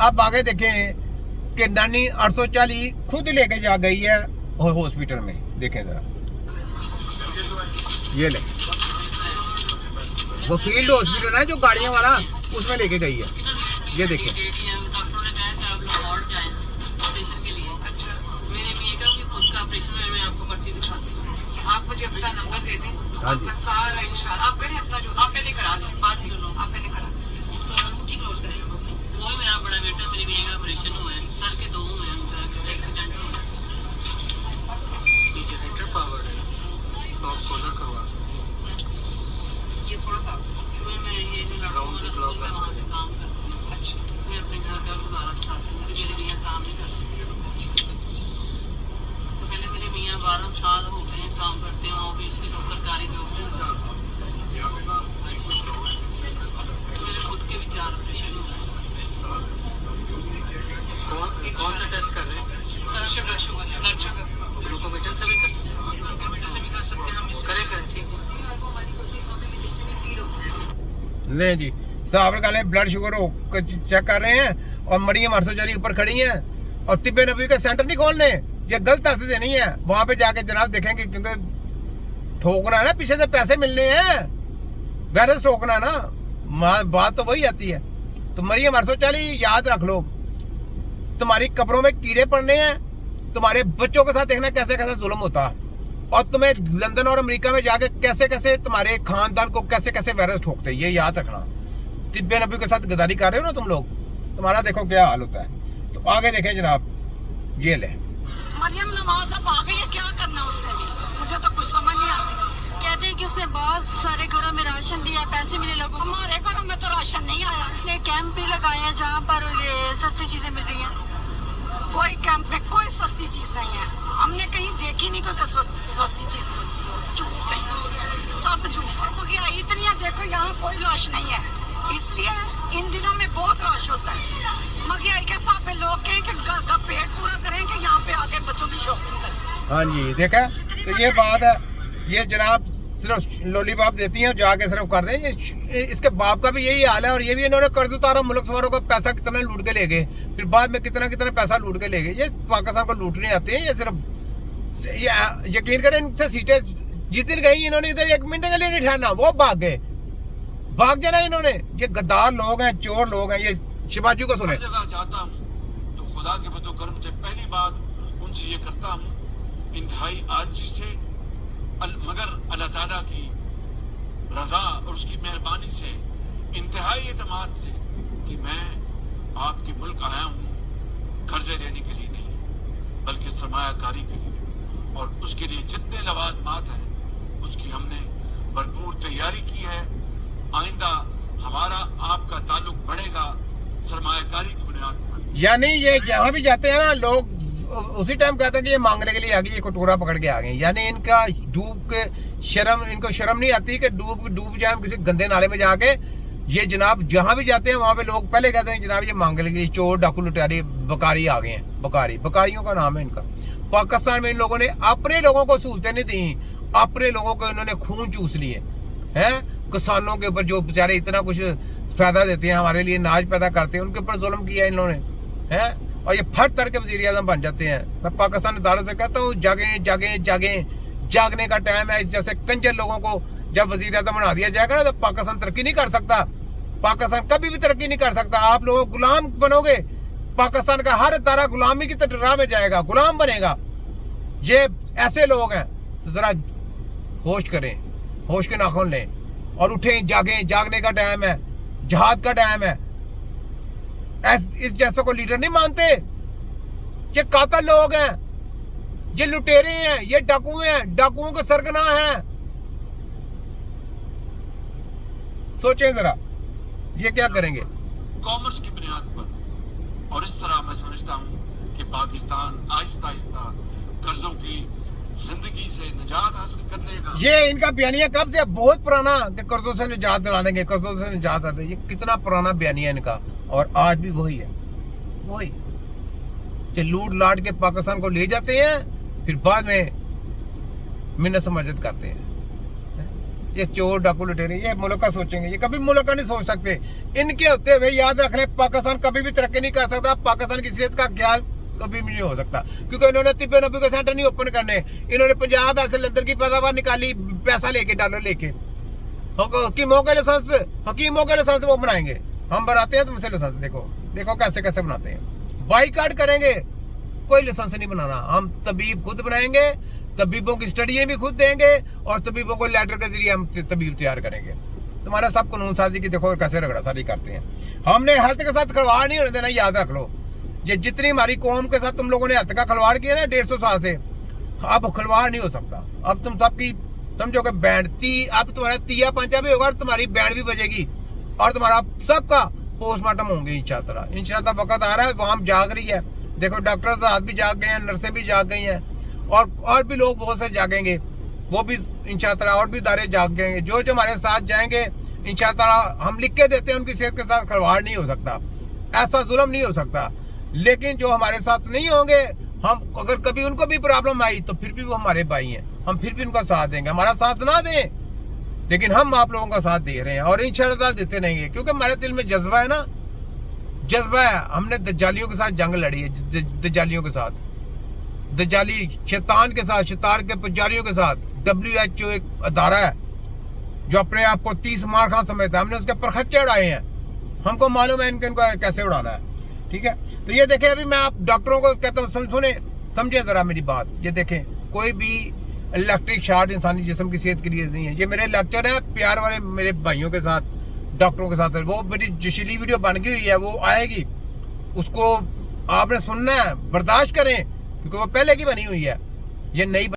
अब आगे देखें कि नानी 840 खुद लेके जा गई है हॉस्पिटल में। देखें जरा, ये ले वो फील्ड हॉस्पिटल है जो गाड़ियां वाला, उसमें लेके गई है। ये देखें, आप मुझे अपना नंबर दे दें, हाँ जी, आपका सारा इंशाल्लाह आप करें अपना, जो आप पहले करा लो, बाद में लो, आप पहले करा वो मेरा बड़ा बेटा, मेरी बीवी का ऑपरेशन हुआ है, सर के 2 हुए हैं, एक्सीडेंट हुआ है, ये जनरेटर पावर है तो आप सोलर करवा सकते हैं। ये थोड़ा सा मैं ये नहीं लगा हूँ, मैं वहाँ पे काम करती हूँ। अच्छा, मैं अपने घर का गुजारा साथ में, मेरी बीवी काम नहीं कर सकती। तो पहले मेरे मियाँ 12 साल हो गए काम करते हैं ऑफिस में, सरकारी जॉब में। मेरे खुद के विचार ऑपरेशन हो गए। कौन सा टेस्ट कर रहे हैं? ब्लड शुगर ग्लूकोमीटर से भी कर सकते हैं, ग्लूकोमीटर से भी कर सकते हैं, हम इस करेंगे। ठीक है, नहीं जी साहब काले ब्लड शुगर चेक कर रहे हैं और मरियम 840 ऊपर खड़ी हैं और तिब्बे नबी का सेंटर नहीं खोलने। ये गलत हद से नहीं है, वहां पे जाके जनाब देखेंगे, क्योंकि ठोकना है ना, पीछे से पैसे मिलने हैं, वायरस ठोकना ना, बात तो वही आती है। तो मरियम 840 याद रख लो, तुम्हारी कब्रों में कीड़े पड़ने हैं, तुम्हारे बच्चों के साथ देखना कैसे कैसे जुल्म होता, और तुम्हें लंदन और अमेरिका में जाके कैसे कैसे तुम्हारे खानदान को कैसे कैसे वायरस ठोकते, ये याद रखना। तिब्बे नबी के साथ गद्दारी कर रहे हो ना तुम लोग, तुम्हारा देखो क्या हाल होता है। तो आगे देखें जनाब, ये ले मरियम नवाज अब आ गई है, क्या करना उससे भी, मुझे तो कुछ समझ नहीं आती। कहते हैं कि उसने बहुत सारे घरों में राशन दिया, पैसे मिले लोगों, हमारे घरों में तो राशन नहीं आया। इसने कैंप भी लगाए हैं जहाँ पर ये सस्ती चीजें मिल रही हैं। कोई कैंप में कोई सस्ती चीज नहीं है, हमने कहीं देखी नहीं कोई सस्ती चीज। झूठ है, सब झूठ है। इतनी देखो यहाँ कोई लाश नहीं है, इसलिए इन दिनों में बहुत रश होता है। महंगाई के हिसाब पे लोग कहें कि घर का पेट पूरा करें कि यहाँ पे आके बच्चों की शॉपिंग करें। हाँ जी देखा, तो ये बात है। ये जनाब सिर्फ लॉलीपॉप देती हैं, जाके सिर्फ कर दें। इसके बाप का भी यही हाल है, और ये भी इन्होंने कर्ज उतारा, मुल्क सवारों का पैसा कितना लूट के ले गए, फिर बाद में कितना कितना पैसा लूट के ले गए। ये पाकिस्तान को लूटने आते हैं, ये सिर्फ ये यकीन करें, इनसे सीटें जिस दिन गई इन्होंने इधर 1 मिनट के लिए नहीं ठहरना, वो भाग गए, भाग जाना इन्होंने। ये गद्दार लोग हैं, चोर लोग हैं। ये शिवाजी को सुने, जगह जाता हूँ तो खुदा के फजल करम से पहली बात उनसे ये करता हूँ, इंतहाई आजिज़ी से, मगर अल्लाह ताला की रजा और उसकी मेहरबानी से, इंतहाई एतमाद से कि मैं आपके मुल्क आया हूँ कर्जे लेने के लिए नहीं, बल्कि सरमायाकारी के लिए, और उसके लिए जितने लवाजमात हैं उसकी हमने भरपूर तैयारी की है। आइंदा हमारा आपका ताल्लुक बढ़ेगा सरमायाकारी की बुनियाद पर। यानी ये जहाँ भी जाते हैं ना लोग उसी टाइम कहते हैं कि ये मांगने के लिए आ गई, ये कटोरा पकड़ के आ गए। यानी इनका डूब के इनको शर्म नहीं आती कि डूब जाए किसी गंदे नाले में जाके। ये जनाब जहाँ भी जाते हैं वहाँ पे लोग पहले कहते हैं जनाब ये मांगने के लिए चोर डाकू लुटेरे बकारी आ गए हैं। बकारियों का नाम है इनका। पाकिस्तान में इन लोगों ने अपने लोगों को सहूलतें नहीं दी, अपने लोगों को इन्होंने खून चूस लिए हैं। किसानों के ऊपर जो बेचारे इतना कुछ फायदा देते हैं, हमारे लिए अनाज पैदा करते हैं, उनके ऊपर जुल्म किया इन्होंने हैं। और ये फट तर के वज़ीर आज़म बन जाते हैं। मैं पाकिस्तान इदारों से कहता हूँ जागने का टाइम है। इस जैसे कंजर लोगों को जब वज़ीर आज़म बना दिया जाएगा ना, तो पाकिस्तान तरक्की नहीं कर सकता। पाकिस्तान कभी भी तरक्की नहीं कर सकता। आप लोग गुलाम बनोगे, पाकिस्तान का हर इदारा गुलामी की तरह में जाएगा, गुलाम बनेगा। ये ऐसे लोग हैं, तो जरा होश करें, होश के नाखून लें और उठें, जागने का टाइम है, जहाद का टाइम है। इस जैसे को लीडर नहीं मानते। ये कातिल लोग हैं, ये लुटेरे हैं, ये डाकू हैं, डाकुओं के सरगना हैं। सोचें जरा ये क्या करेंगे। कॉमर्स की बुनियाद पर, और इस तरह मैं समझता हूँ कि पाकिस्तान आहिस्ता आहिस्ता कर्जों की जिंदगी से निजात हासिल कर लेगा। ये इनका बयानिया कब से, बहुत पुराना, कि कर्जों से निजात दिला देंगे, कर्जों से निजात आते। ये कितना पुराना बयानिया इनका, और आज भी वही है, वही कि लूट लाट के पाकिस्तान को ले जाते हैं, फिर बाद में मिन्नत समझत करते हैं। ये चोर डाकू लुटेरे ये मुल्क का सोचेंगे, ये कभी मुल्क का नहीं सोच सकते। इनके होते हुए याद रख लें, पाकिस्तान कभी भी तरक्की नहीं कर सकता, पाकिस्तान की सेहत का ख्याल कभी भी नहीं हो सकता, क्योंकि इन्होंने तिब्बे नब्बे के सेंटर नहीं ओपन करने, इन्होंने पंजाब ऐसे लंदन की पैदावार निकाली पैसा लेके, डॉलर लेके। हकीमों के लाइसेंस वो बनाएंगे, हम बनाते हैं तुमसे लाइसेंस, देखो देखो कैसे कैसे बनाते हैं। बाइकाट करेंगे, कोई लाइसेंस नहीं बनाना, हम तबीब खुद बनाएंगे, तबीबों की स्टडियां भी खुद देंगे और तबीबों को लेटर के जरिए हम तबीब तैयार करेंगे। तुम्हारा सब कानून साजी की देखो कैसे रगड़ा साजी करते हैं। हमने हेल्थ के साथ खिलवाड़ नहीं होने देना, याद रख लो। ये जितनी हमारी कौम के साथ तुम लोगों ने हेल्थ का खिलवाड़ किया ना 150 साल से, अब खिलवाड़ नहीं हो सकता। अब तुम सबकी समझो कि बैंड अब तुम्हारा तिया पंचा भी होगा और तुम्हारी बैंड भी बजेगी और तुम्हारा सबका पोस्टमार्टम होंगे इंशाअल्लाह। वक्त आ रहा है, वहां जाग रही है, देखो डॉक्टर साहब भी जाग गए हैं, नर्सें भी जाग गई हैं और भी लोग बहुत से जागेंगे, वो भी इंशाअल्लाह, और भी इदारे जाग गएंगे। जो जो हमारे साथ जाएंगे इंशाअल्लाह, हम लिख के देते हैं उनकी सेहत के साथ खिलवाड़ नहीं हो सकता, ऐसा जुल्म नहीं हो सकता। लेकिन जो हमारे साथ नहीं होंगे, हम अगर कभी उनको भी प्रॉब्लम आई तो फिर भी वो हमारे भाई हैं, हम फिर भी उनका साथ देंगे। हमारा साथ ना दें लेकिन हम आप लोगों का साथ दे रहे हैं और इंशाअल्लाह देते रहेंगे, क्योंकि हमारे दिल में जज्बा है ना, जज्बा है। हमने दज्जालियों के साथ जंग लड़ी है, दज्जालियों के साथ, दज्जाली शैतान के साथ, शैतान के पुजारियों के साथ। WHO एक अदारा है जो अपने आप को 30 मार खां समझता है, हमने उसके परखच्चे उड़ाए हैं, हमको मालूम है इनको कैसे उड़ाना है, ठीक है। तो ये देखें, अभी मैं आप डॉक्टरों को कहता हूँ सुने समझे जरा मेरी बात, ये देखें कोई भी इलेक्ट्रिक शॉर्ट इंसानी जिस्म की सेहत के लिए नहीं है। ये मेरे लेक्चर है प्यार वाले मेरे भाइयों के साथ, डॉक्टरों के साथ, वो मेरी जोशीली वीडियो बन गई हुई है, वो आएगी, उसको आपने सुनना है, बर्दाश्त करें, क्योंकि वो पहले की बनी हुई है, ये नई